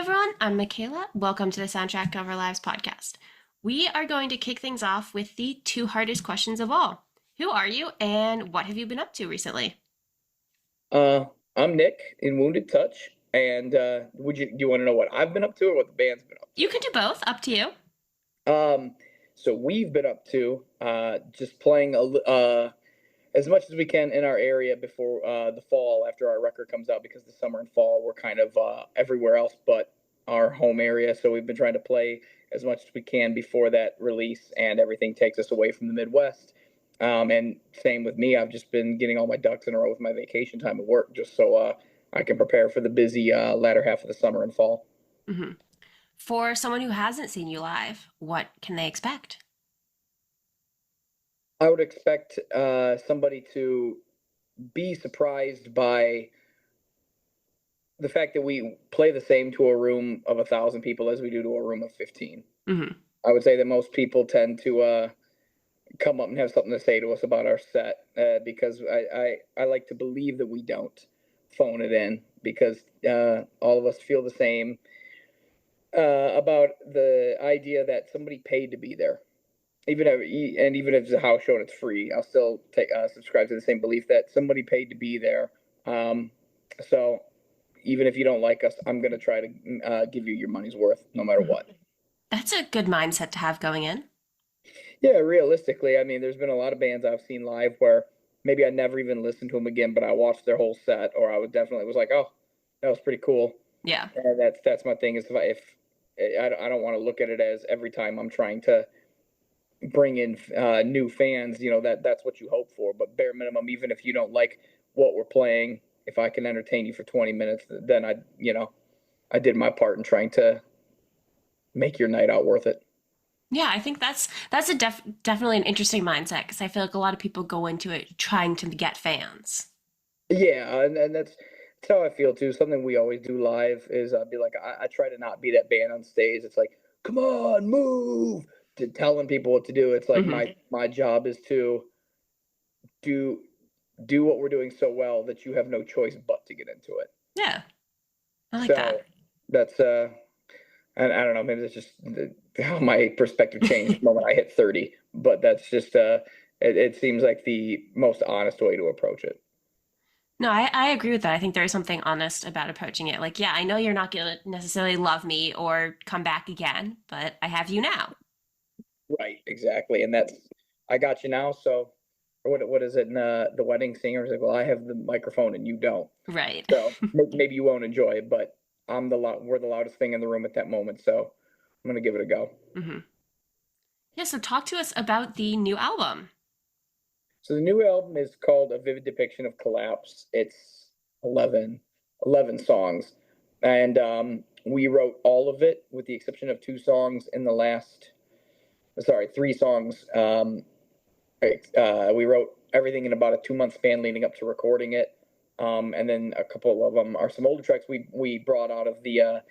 everyone, I'm Mackayla. Welcome to the Soundtrack of Our Lives podcast. We are going to kick things off with the two hardest questions of all. Who are you and what have you been up to recently? Uh, I'm Nick in Wounded Touch, and do you want to know what I've been up to or what the band's been up You can do both, up to you. to? So we've been up to just playing as much as we can in our area before the fall after our record comes out, because the summer and fall we're kind of everywhere else but our home area. So we've been trying to play as much as we can before that release, and everything takes us away from the Midwest. And same with me. I've just been getting all my ducks in a row with my vacation time at work, just so I can prepare for the busy latter half of the summer and fall. hmm For someone who hasn't seen you live, what can they expect? I would expect somebody to be surprised by the fact that we play the same to a room of 1,000 people as we do to a room of 15. hmm I would say that most people tend to come up and have something to say to us about our set, because I like to believe that we don't phone it in, because all of us feel the same about the idea that somebody paid to be there. Even if it's a house show and it's free, I'll still take subscribe to the same belief that somebody paid to be there. So even if you don't like us, I'm gonna try to give you your money's worth, no matter what. That's a good mindset to have going in. Yeah, realistically, I mean, there's been a lot of bands I've seen live where maybe I never even listened to them again, but I watched their whole set, or I would definitely was like, oh, that was pretty cool. Yeah. And that's my thing, is if I don't want to look at it as every time I'm trying to bring in new fans, that's what you hope for. But bare minimum, even if you don't like what we're playing, if I can entertain you for 20 minutes, then I did my part in trying to make your night out worth it. Yeah, I think that's definitely an interesting mindset because I feel like a lot of people go into it trying to get fans. Yeah, and that's how I feel too. Something we always do live is be like, I try to not be that band on stage. It's like, come on, move, to telling people what to do. It's like hmm my job is to do do what we're doing so well that you have no choice but to get into it. Yeah, I like that. So that's and I don't know, maybe that's just how my perspective changed the moment I hit 30. But that's just it seems like the most honest way to approach it. No, I agree with that. I think there is something honest about approaching it. Like, yeah, I know you're not going to necessarily love me or come back again, but I have you now. Right, exactly, and that's I got you now. So, or what is it? In, the wedding singer is like, well, I have the microphone and you don't. Right. So maybe you won't enjoy it, but we're the loudest thing in the room at that moment. So I'm gonna give it a go. hmm Yeah, so talk to us about the new album. So the new album is called A Vivid Depiction of Collapse. It's 11, 11 songs, and we wrote all of it with the exception of two songs in the last. Sorry, three songs. We wrote everything in about a 2 month span leading up to recording it, and then a couple of them are some older tracks we brought out of the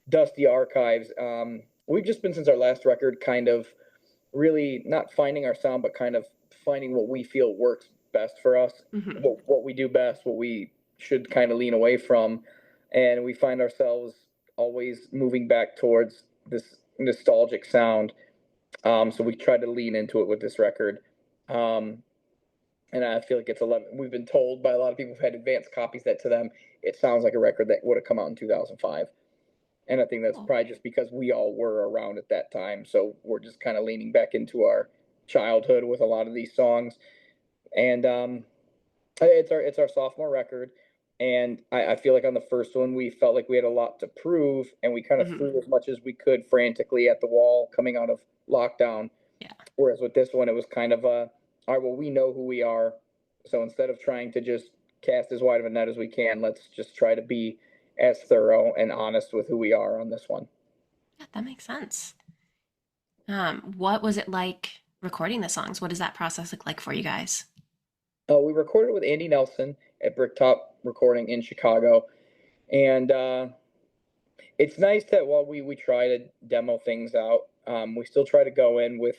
dusty archives. We've just been, since our last record, kind of really not finding our sound, but kind of finding what we feel works best for us, hmm what we do best, what we should kind of lean away from, and we find ourselves always moving back towards this nostalgic sound. So we tried to lean into it with this record. Um, and I feel like it's 11. We've been told by a lot of people who've had advanced copies that to them, it sounds like a record that would have come out in 2005. And I think that's Cool. probably just because we all were around at that time. So we're just kind of leaning back into our childhood with a lot of these songs. And it's our sophomore record. And I feel like on the first one, we felt like we had a lot to prove, and we kind of hmm threw as much as we could frantically at the wall coming out of lockdown. Yeah. Whereas with this one, it was kind of all right, well, we know who we are. So instead of trying to just cast as wide of a net as we can, let's just try to be as thorough and honest with who we are on this one. Yeah, that makes sense. What was it like recording the songs? What does that process look like for you guys? We recorded with Andy Nelson at Bricktop Recording in Chicago. And it's nice that while we try to demo things out, we still try to go in with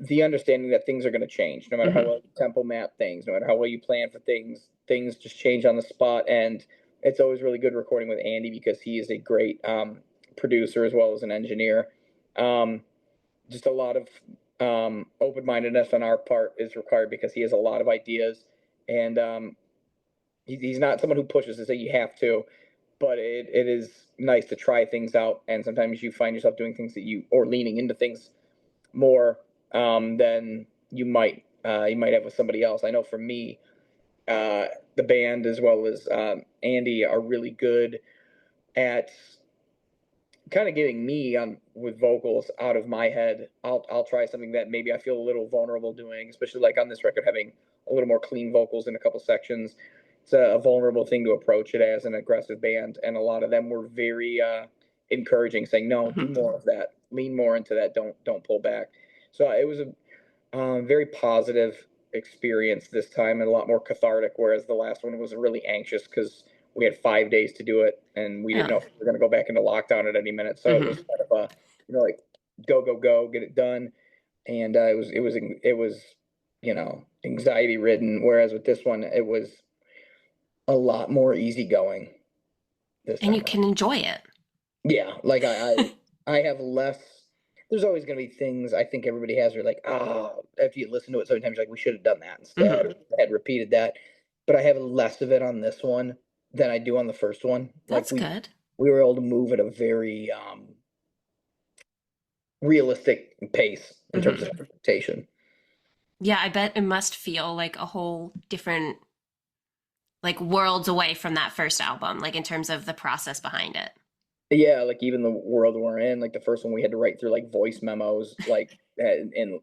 the understanding that things are going to change, no matter how hmm well you tempo map things, no matter how well you plan for things just change on the spot. And it's always really good recording with Andy because he is a great producer as well as an engineer. Um, just a lot of open-mindedness on our part is required because he has a lot of ideas, and he's not someone who pushes to say you have to, but it is nice to try things out, and sometimes you find yourself doing things that you or leaning into things more than you might have with somebody else. I know for me, the band as well as Andy are really good at kind of getting me on with vocals out of my head. I'll try something that maybe I feel a little vulnerable doing, especially like on this record, having a little more clean vocals in a couple sections. It's a vulnerable thing to approach it as an aggressive band, and a lot of them were very encouraging, saying, "No, do more of that. Lean more into that. Don't pull back." So it was a very positive experience this time and a lot more cathartic, whereas the last one was really anxious because we had 5 days to do it and we didn't Yeah. know if we were going to go back into lockdown at any minute. So it was kind of a, like go, go, go, get it done. And it was, anxiety ridden. Whereas with this one, it was a lot more easygoing this And you time around. can enjoy it. Yeah, like I have less. There's always going to be things I think everybody has. Where like, after you listen to it, sometimes you're like we should have done that instead, or had repeated that. But I have less of it on this one than I do on the first one. Like That's good. we were able to move at a very realistic pace in terms of interpretation. Yeah, I bet it must feel like a whole different, like worlds away from that first album, like in terms of the process behind it. Yeah, like even the world we're in, like the first one we had to write through like voice memos, like in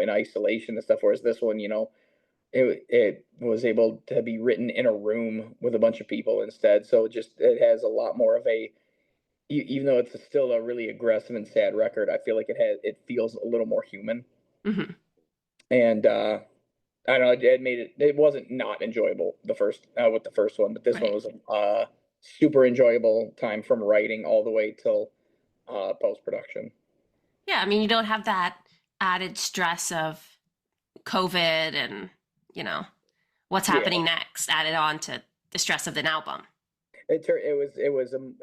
isolation and stuff. Whereas this one, it was able to be written in a room with a bunch of people instead. So it has a lot more of a even though it's still a really aggressive and sad record, I feel like it feels a little more human. Hmm. And I don't know, it wasn't not enjoyable the first with the first one, but this one Right. was super enjoyable time from writing all the way till post production. Yeah, I mean, you don't have that added stress of COVID and, you know, what's Yeah, happening next added on to the stress of an album. it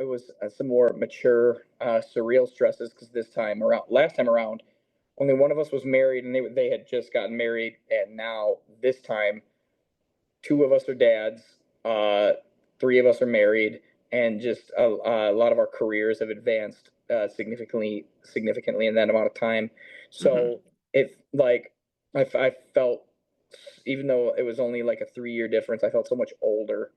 was some more mature surreal stresses because last time around only one of us was married and they had just gotten married, and now this time two of us are dads, uh, three of us are married, and just a lot of our careers have advanced significantly in that amount of time. Hmm. So it like I felt, even though it was only like a 3 year difference, I felt so much older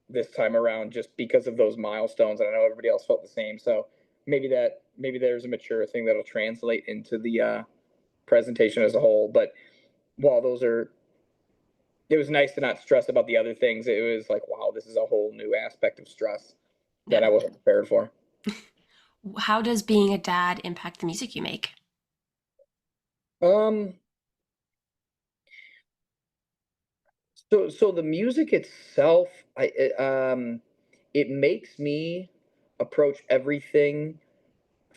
this time around just because of those milestones. And I know everybody else felt the same. So maybe there's a mature thing that'll translate into the presentation as a whole. But while it was nice to not stress about the other things. It was like, wow, this is a whole new aspect of stress that Yeah. I wasn't prepared for. How does being a dad impact the music you make? Um, so the music itself, it makes me approach everything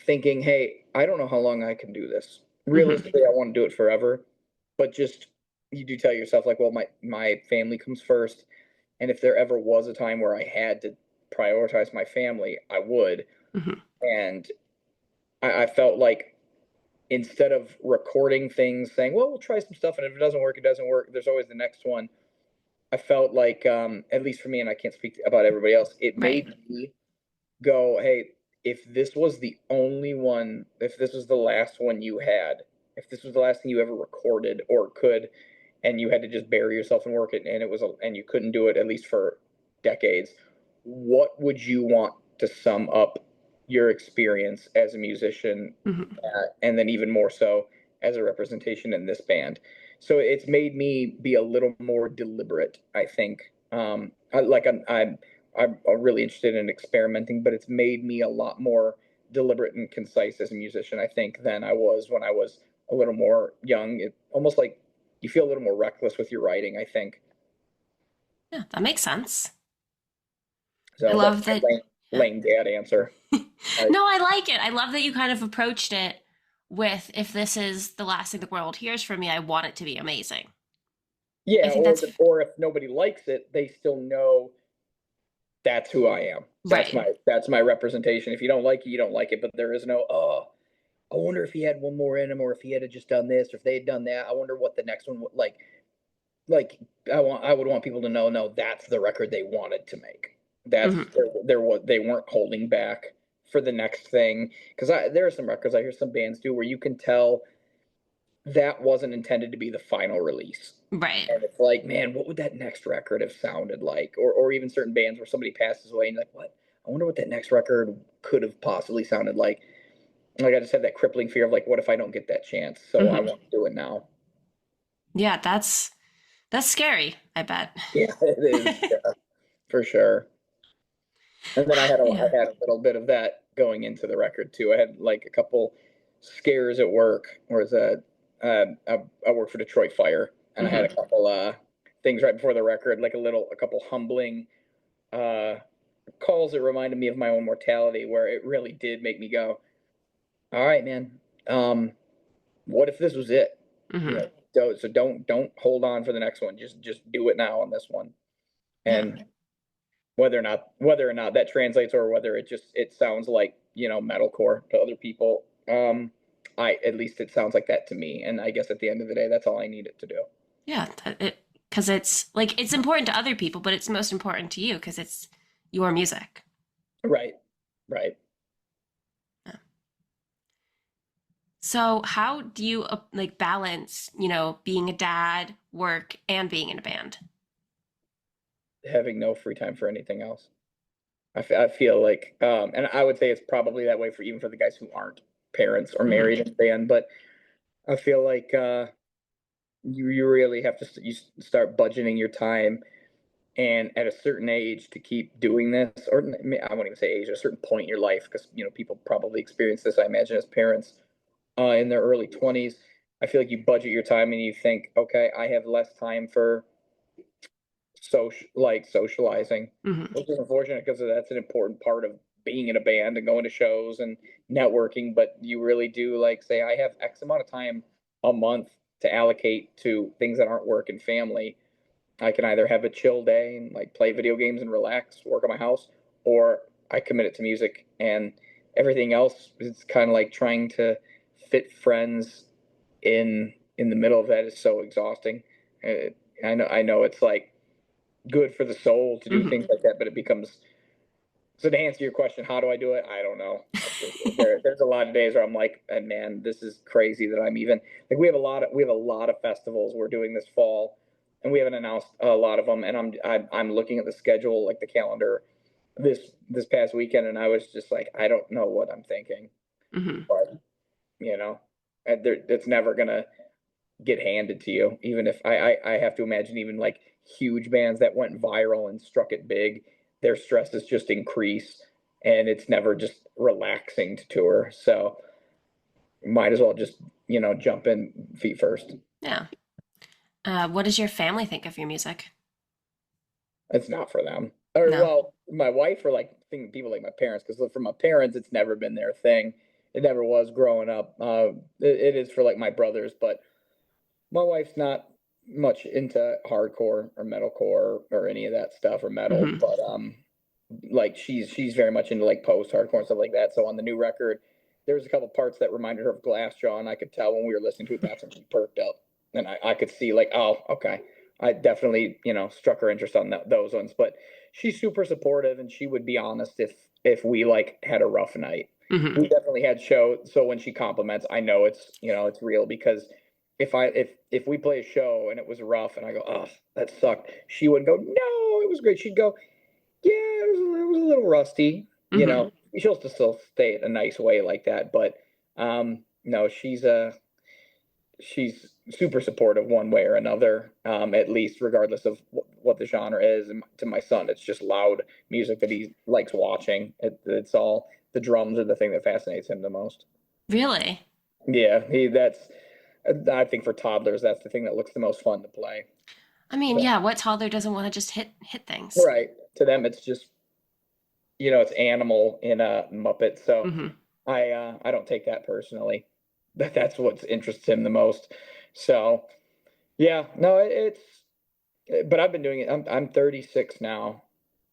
thinking, hey, I don't know how long I can do this. Hmm. Realistically, I want to do it forever, but just you do tell yourself like, well, my family comes first, and if there ever was a time where I had to prioritize my family, I would. Hmm. And I felt like instead of recording things saying, well, we'll try some stuff, and if it doesn't work, it doesn't work, there's always the next one. I felt like, at least for me, and I can't speak about everybody else, it Right. made me go, hey, if this was the only one, if this was the last one you had, if this was the last thing you ever recorded or could, and you had to just bury yourself and work it, and and you couldn't do it at least for decades, what would you want to sum up your experience as a musician, Hmm. and then even more so as a representation in this band? So it's made me be a little more deliberate, I think. I'm really interested in experimenting, but it's made me a lot more deliberate and concise as a musician, I think, than I was when I was a little more young. It almost like you feel a little more reckless with your writing, I think. Yeah, that makes sense. I So that's love my that. Yeah. lame dad answer. I, No, I like it. I love that you kind of approached it with if this is the last thing the world hears from me, I want it to be amazing. I yeah, think that's or if nobody likes it, they still know That's who I am. That's Right. my representation. If you don't like it, you don't like it. But there is no, oh, I wonder if he had one more in him, or if he had just done this, or if they had done that. I wonder what the next one would like. Like I would want people to know, no, that's the record they wanted to make. That's Hmm. they're what they weren't holding back for the next thing. Because there are some records I hear some bands do where you can tell that wasn't intended to be the final release. Right. And it's like, man, what would that next record have sounded like? Or even certain bands where somebody passes away and you're like, what? I wonder what that next record could have possibly sounded like. Like I just had that crippling fear of like, what if I don't get that chance? So I Hmm. want to do it now. Yeah, that's scary, I bet. Yeah, it is. Yeah, for sure. And then I Yeah. had a little bit of that going into the record too. I had like a couple scares at work, where it's I work for Detroit Fire, and I had Hmm. a couple things right before the record, like a couple humbling uh calls that reminded me of my own mortality, where it really did make me go, all right, man, um, what if this was it? You Hmm. know, so don't hold on for the next one. Just do it now on this one. Yeah. And whether or not that translates, or whether it sounds like, metalcore to other people, I at least it sounds like that to me. And I guess at the end of the day, that's all I need it to do. Yeah, because it's like it's important to other people, but it's most important to you because it's your music. Right. Right. Yeah. So how do you like balance, being a dad, work, and being in a band? Having no free time for anything else. I feel like, and I would say it's probably that way for even for the guys who aren't parents or Hmm. married in a band, but I feel like you really have to you start budgeting your time, and at a certain age to keep doing this, or I won't even say age, at a certain point in your life, because people probably experience this, I imagine, as parents in their early 20s. I feel like you budget your time and you think, okay, I have less time for socializing, Hmm. which is unfortunate because that's an important part of being in a band and going to shows and networking. But you really do, like, say, I have X amount of time a month to allocate to things that aren't work and family. I can either have a chill day and like play video games and relax, work on my house, or I commit it to music, and everything else is kind of like trying to fit friends in the middle of that is so exhausting. I know it's like good for the soul to do Hmm. things like that, but it becomes, so to answer your question, how do I do it? I don't know. There's a lot of days where I'm like, man, this is crazy that I'm even like, we have a lot of festivals we're doing this fall, and we haven't announced a lot of them. And I'm looking at the schedule, like the calendar, this past weekend, and I was just like, I don't know what I'm thinking, Hmm. but you know, it's never gonna get handed to you. Even if I have to imagine, even like huge bands that went viral and struck it big, their stresses just increase, and it's never just relaxing to tour. So might as well just jump in feet first. Yeah. What does your family think of your music? It's not for them. Or No. well, my wife, or like thinking people like my parents, because for my parents, it's never been their thing. It never was growing up. It is for like my brothers, but my wife's not much into hardcore or metalcore or any of that stuff, or metal, Hmm. but like she's very much into like post hardcore and stuff like that. So on the new record, there was a couple parts that reminded her of Glassjaw, and I could tell when we were listening to it, that's when she perked up, and I could see like, oh, okay, I definitely struck her interest on those ones. But she's super supportive, and she would be honest if we like had a rough night. Hmm. We definitely had show. So when she compliments, I know it's real, because if we play a show and it was rough and I go, oh, that sucked, she wouldn't go, no, it was great. She'd go, yeah, it was a little rusty. Hmm. She'll still stay a nice way like that, but no, she's super supportive one way or another, at least regardless of what the genre is. And to my son, it's just loud music that he likes watching. It's all the drums are the thing that fascinates him the most. Really? Yeah, that's I think for toddlers, that's the thing that looks the most fun to play. I mean, So, yeah, what toddler doesn't want to just hit things? right. To them, it's just, it's animal in a Muppet. So Hmm. I don't take that personally. That's what interests him the most. So yeah, no, but I've been doing it. I'm 36 now,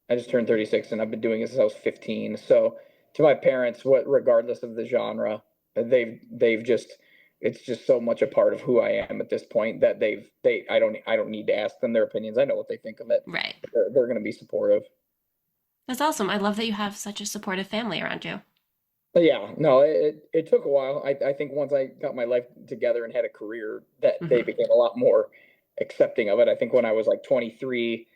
I just turned 36 and I've been doing it since I was 15. So to my parents, regardless of the genre, they've just, it's just so much a part of who I am at this point that I don't need to ask them their opinions. I know what they think of it. Right. They're going to be supportive. That's awesome. I love that you have such a supportive family around you. But yeah, no, it took a while. I think once I got my life together and had a career, that they Hmm. became a lot more accepting of it. I think when I was like 23,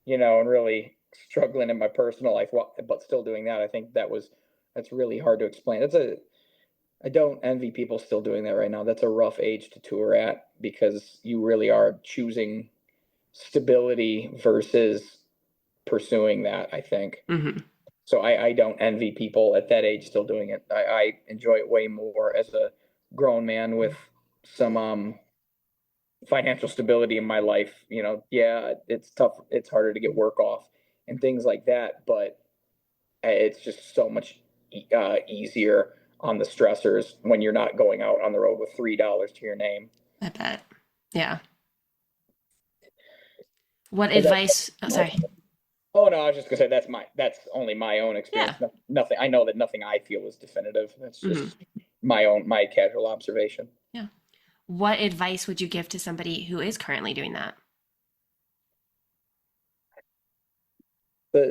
and really struggling in my personal life, but still doing that, I think that's really hard to explain. I don't envy people still doing that right now. That's a rough age to tour at because you really are choosing stability versus pursuing that, I think. Hmm. So I don't envy people at that age still doing it. I enjoy it way more as a grown man with some financial stability in my life. Yeah, it's tough. It's harder to get work off and things like that, but it's just so much easier on the stressors when you're not going out on the road with $3 to your name. I bet. Yeah. What But that's advice? Oh, my, sorry. oh no, I was just gonna say that's only my own Yeah. experience. Nothing. I know that nothing I feel is definitive. That's Hmm. just my casual observation. Yeah. What advice would you give to somebody who is currently doing that?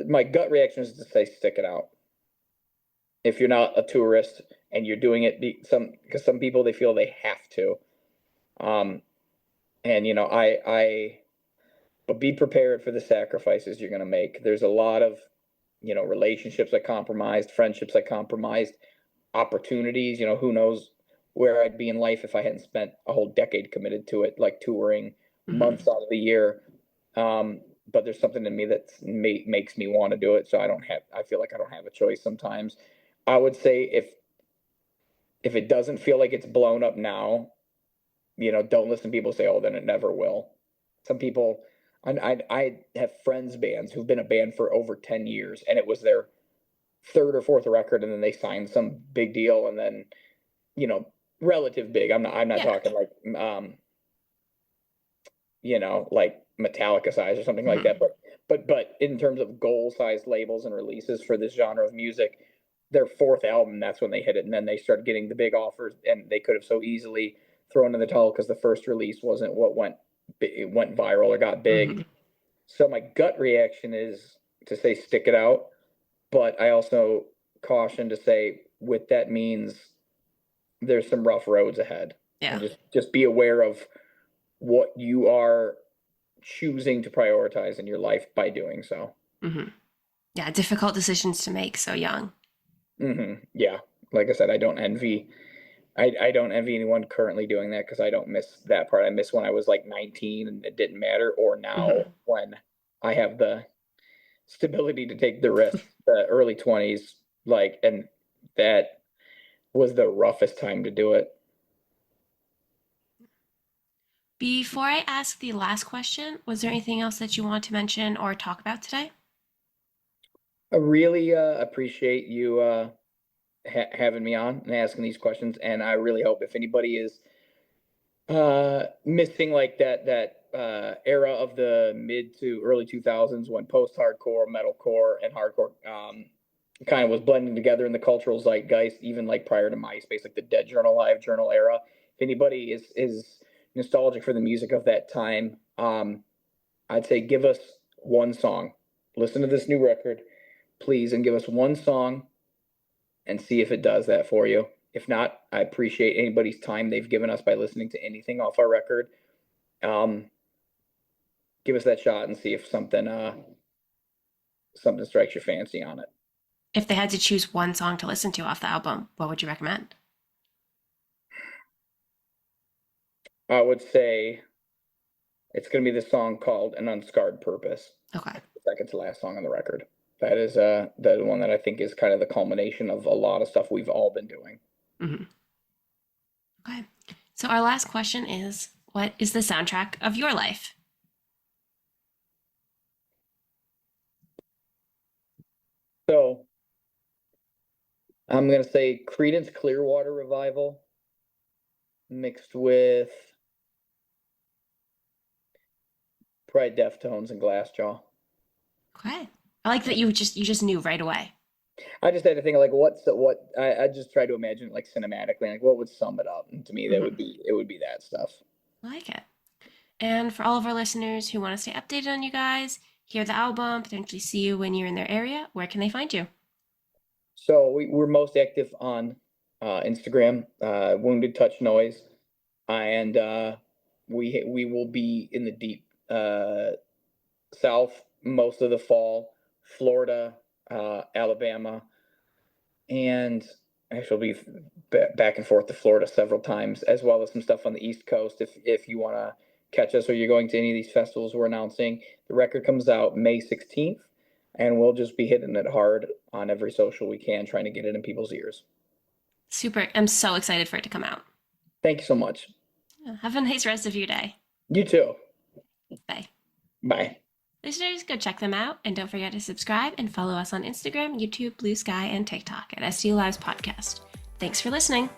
My gut reaction is to say stick it out. If you're not a tourist and you're doing it, because some people they feel they have to. Um, and but be prepared for the sacrifices you're going to make. There's a lot of relationships that compromised, friendships that compromised, opportunities. Who knows where I'd be in life if I hadn't spent a whole decade committed to it, like touring Hmm. months out of the year. But there's something in me that makes me want to do it. So I feel like I don't have a choice sometimes. I would say if it doesn't feel like it's blown up now, don't listen to people say, "Oh, then it never will." Some people, I have friends bands who've been a band for over 10 years, and it was their third or fourth record, and then they signed some big deal, and then you know, relative big. I'm not Yeah. talking like like Metallica size or something like Hmm. that. But in terms of goal sized labels and releases for this genre of music, their fourth album, that's when they hit it, and then they started getting the big offers, and they could have so easily thrown in the towel because the first release wasn't what it went viral or got big. Hmm. So my gut reaction is to say stick it out, but I also caution to say with that means there's some rough roads ahead, and Yeah. just be aware of what you are choosing to prioritize in your life by doing so. Hmm. Yeah. Difficult decisions to make so young. Yeah, like I said, I don't envy anyone currently doing that because I don't miss that part. I miss when I was like 19 and it didn't matter, or now Hmm. when I have the stability to take the risk. The early 20s, and that was the roughest time to do it. Before I ask the last question, was there anything else that you want to mention or talk about today? I really appreciate you having me on and asking these questions, and I really hope if anybody is missing like that era of the mid to early 2000s when post-hardcore, metalcore, and hardcore kind of was blending together in the cultural zeitgeist, even like prior to MySpace, like the Dead Journal, Live Journal era. If anybody is nostalgic for the music of that time, I'd say give us one song. Listen to this new record, please, and give us one song and see if it does that for you. If not, I appreciate anybody's time they've given us by listening to anything off our record. Um, give us that shot and see if something strikes your fancy on it. If they had to choose one song to listen to off the album, what would you recommend? I would say it's going to be the song called "An Unscarred Purpose." Okay. Second to last song on the record. That is the one that I think is kind of the culmination of a lot of stuff we've all been doing. Hmm. Okay. So our last question is, what is the soundtrack of your life? So I'm going to say Creedence Clearwater Revival mixed with probably Deftones and Glassjaw. Okay. I like that you just knew right away. I just had to think like I just tried to imagine it like cinematically, like what would sum it up, and to me that Hmm. would be it would be that stuff. I like it. And for all of our listeners who want to stay updated on you guys, hear the album, potentially see you when you're in their area, where can they find you? So we're most active on Instagram, Wounded Touch Noise, and we will be in the deep South most of the fall, Florida, Alabama, and actually be back and forth to Florida several times, as well as some stuff on the East Coast. If you want to catch us or you're going to any of these festivals we're announcing, the record comes out May 16th, and we'll just be hitting it hard on every social we can, trying to get it in people's ears. Super. I'm so excited for it to come out. Thank you so much. Have a nice rest of your day. You too. Bye. Bye. Listeners, go check them out and don't forget to subscribe and follow us on Instagram, YouTube, Blue Sky, and TikTok at SD Lives Podcast. Thanks for listening.